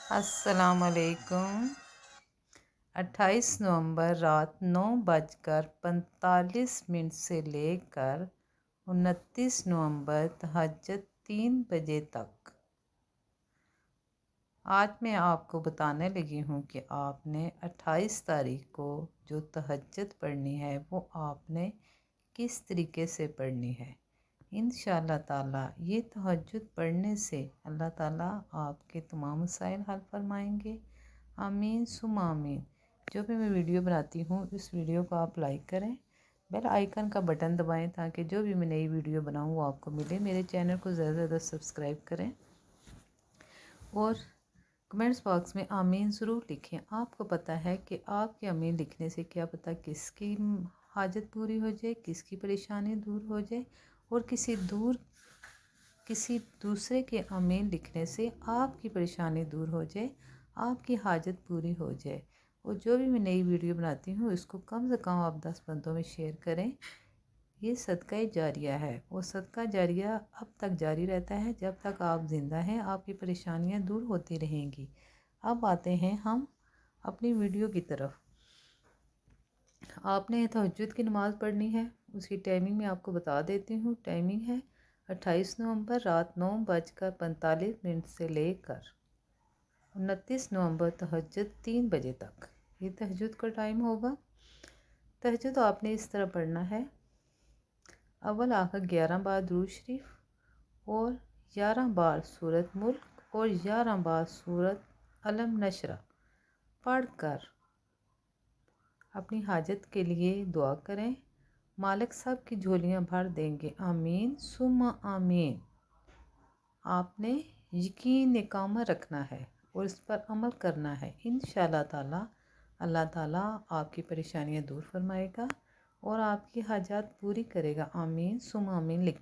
السلام علیکم۔ 28 نومبر رات 9:45 سے لے کر 29 نومبر تہجد 3 بجے تک۔ آج میں آپ کو بتانے لگی ہوں کہ آپ نے 28 تاریخ کو جو تہجد پڑھنی ہے وہ آپ نے کس طریقے سے پڑھنی ہے۔ انشاءاللہ تعالیٰ یہ تہجد پڑھنے سے اللہ تعالیٰ آپ کے تمام مسائل حل فرمائیں گے۔ آمین ثم آمین۔ جو بھی میں ویڈیو بناتی ہوں اس ویڈیو کو آپ لائک کریں، بیل آئیکن کا بٹن دبائیں تاکہ جو بھی میں نئی ویڈیو بناؤں وہ آپ کو ملے۔ میرے چینل کو زیادہ سے زیادہ سبسکرائب کریں اور کمنٹس باکس میں آمین ضرور لکھیں۔ آپ کو پتہ ہے کہ آپ کے آمین لکھنے سے کیا پتہ کس کی حاجت پوری ہو جائے، کس کی پریشانی دور ہو جائے، اور کسی دوسرے کے آمین لکھنے سے آپ کی پریشانی دور ہو جائے، آپ کی حاجت پوری ہو جائے۔ اور جو بھی میں نئی ویڈیو بناتی ہوں اس کو کم سے کم آپ 10 بندوں میں شیئر کریں۔ یہ صدقہ جاریہ ہے اور صدقہ جاریہ اب تک جاری رہتا ہے جب تک آپ زندہ ہیں، آپ کی پریشانیاں دور ہوتی رہیں گی۔ اب آتے ہیں ہم اپنی ویڈیو کی طرف۔ آپ نے تہجد کی نماز پڑھنی ہے، اس کی ٹائمنگ میں آپ کو بتا دیتی ہوں۔ ٹائمنگ ہے 28 نومبر رات 9:45 سے لے کر 29 نومبر تہجد 3 بجے تک۔ یہ تہجد کا ٹائم ہوگا۔ تہجد آپ نے اس طرح پڑھنا ہے: اول آخر 11 بار درود شریف اور 11 بار سورۃ ملک اور 11 بار سورۃ الم نشرہ پڑھ کر اپنی حاجت کے لیے دعا کریں۔ مالک صاحب کی جھولیاں بھر دیں گے، آمین ثم آمین۔ آپ نے یقین اقامہ رکھنا ہے اور اس پر عمل کرنا ہے۔ انشاءاللہ تعالیٰ اللہ تعالیٰ آپ کی پریشانیاں دور فرمائے گا اور آپ کی حاجات پوری کرے گا۔ آمین ثم آمین لکھ